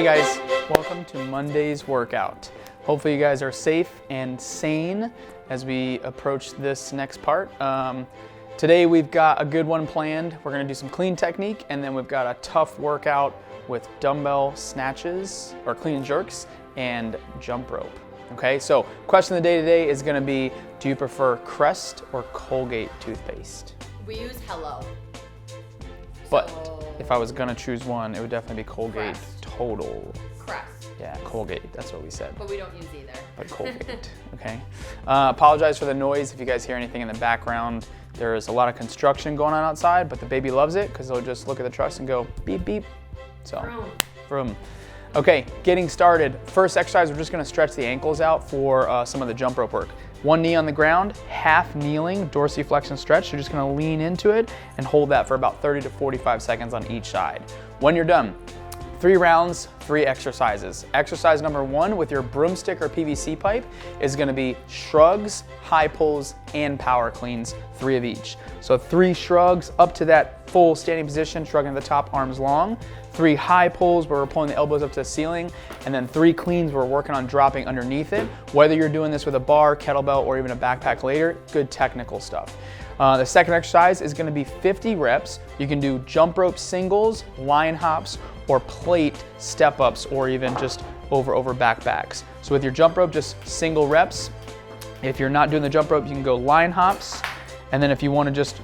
Hey guys, welcome to Monday's workout. Hopefully you guys are safe and sane as we approach this next part. Today we've got a good one planned. We're gonna do some clean technique, and then we've got a tough workout with dumbbell snatches or clean and jerks and jump rope. Okay, so question of the day today is gonna be, do you prefer Crest or Colgate toothpaste? We use Hello. But if I was gonna choose one, it would definitely be Colgate Crest. Total. Crest. Yeah, Colgate, that's what we said. But we don't use either. But Colgate, okay. Apologize for the noise if you guys hear anything in the background. There is a lot of construction going on outside, but the baby loves it because they'll just look at the trucks and go beep, beep. So, vroom. Okay, getting started. First exercise, we're just gonna stretch the ankles out for some of the jump rope work. One knee on the ground, half kneeling, dorsiflexion stretch. You're just gonna lean into it and hold that for about 30 to 45 seconds on each side. When you're done, 3 rounds, 3 exercises. Exercise number 1 with your broomstick or PVC pipe is gonna be shrugs, high pulls, and power cleans, 3 of each. So 3 shrugs up to that full standing position, shrugging at the top, arms long. 3 high pulls where we're pulling the elbows up to the ceiling, and then 3 cleans where we're working on dropping underneath it. Whether you're doing this with a bar, kettlebell, or even a backpack later, good technical stuff. The second exercise is gonna be 50 reps. You can do jump rope singles, line hops, or plate step ups, or even just over backpacks. So with your jump rope, just single reps. If you're not doing the jump rope, you can go line hops. And then if you wanna just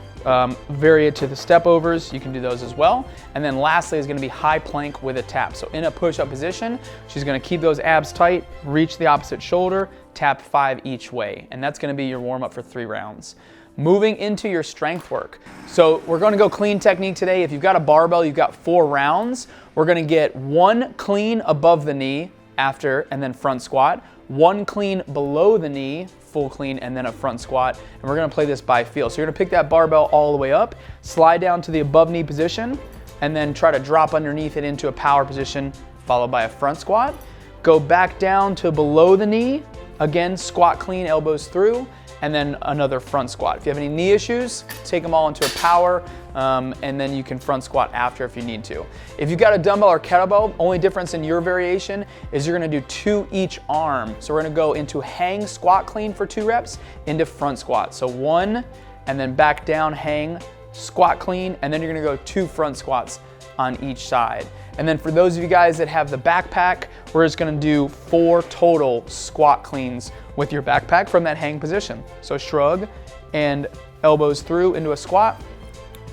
vary it to the step overs, you can do those as well. And then lastly is gonna be high plank with a tap. So in a push-up position, she's gonna keep those abs tight, reach the opposite shoulder, tap 5 each way. And that's gonna be your warm-up for 3 rounds. Moving into your strength work. So we're gonna go clean technique today. If you've got a barbell, you've got 4 rounds. We're gonna get 1 clean above the knee after, and then front squat. 1 clean below the knee, full clean, and then a front squat. And we're gonna play this by feel. So you're gonna pick that barbell all the way up, slide down to the above knee position, and then try to drop underneath it into a power position, followed by a front squat. Go back down to below the knee, again, squat clean, elbows through, and then another front squat. If you have any knee issues, take them all into a power, and then you can front squat after if you need to. If you've got a dumbbell or kettlebell, only difference in your variation is you're gonna do 2 each arm. So we're gonna go into hang squat clean for 2 reps, into front squat. So 1, and then back down, hang, squat clean, and then you're gonna go 2 front squats on each side. And then for those of you guys that have the backpack, we're just gonna do 4 total squat cleans with your backpack from that hang position. So shrug and elbows through into a squat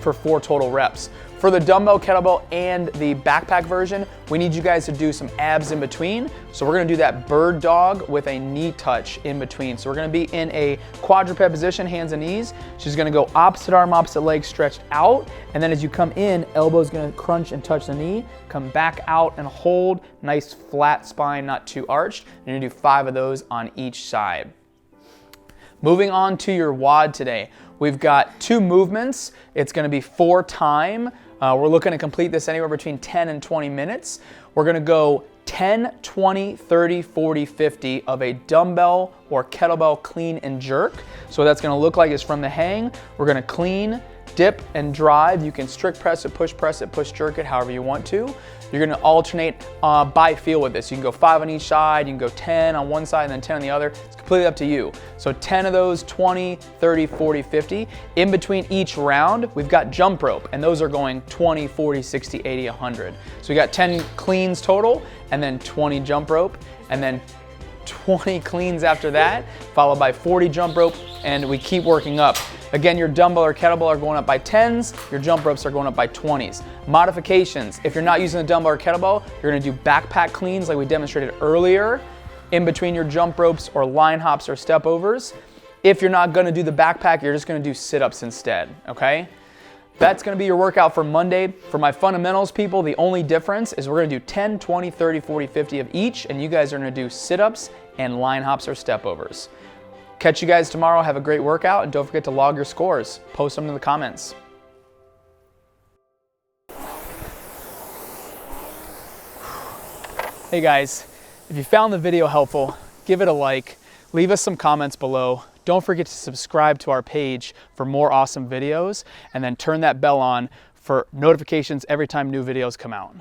for 4 total reps. For the dumbbell, kettlebell, and the backpack version, we need you guys to do some abs in between. So we're gonna do that bird dog with a knee touch in between. So we're gonna be in a quadruped position, hands and knees. She's gonna go opposite arm, opposite leg stretched out. And then as you come in, elbow's gonna crunch and touch the knee. Come back out and hold. Nice flat spine, not too arched. And you're gonna do 5 of those on each side. Moving on to your WOD today. We've got 2 movements. It's gonna be 4 time. We're looking to complete this anywhere between 10 and 20 minutes. We're gonna go 10, 20, 30, 40, 50 of a dumbbell or kettlebell clean and jerk. So what that's gonna look like is from the hang, we're gonna clean, dip, and drive. You can strict press it, push jerk it, however you want to. You're gonna alternate by feel with this. You can go 5 on each side, you can go 10 on one side and then 10 on the other. It's completely up to you. So 10 of those, 20, 30, 40, 50. In between each round, we've got jump rope, and those are going 20, 40, 60, 80, 100. So we got 10 cleans total, and then 20 jump rope, and then 20 cleans after that, followed by 40 jump rope, and we keep working up. Again, your dumbbell or kettlebell are going up by 10s, your jump ropes are going up by 20s. Modifications, if you're not using the dumbbell or kettlebell, you're gonna do backpack cleans like we demonstrated earlier, in between your jump ropes or line hops or step overs. If you're not gonna do the backpack, you're just gonna do sit-ups instead, okay? That's gonna be your workout for Monday. For my fundamentals people, the only difference is we're gonna do 10, 20, 30, 40, 50 of each, and you guys are gonna do sit-ups and line hops or step overs. Catch you guys tomorrow. Have a great workout, and don't forget to log your scores. Post them in the comments. Hey guys, if you found the video helpful, give it a like, leave us some comments below. Don't forget to subscribe to our page for more awesome videos, and then turn that bell on for notifications every time new videos come out.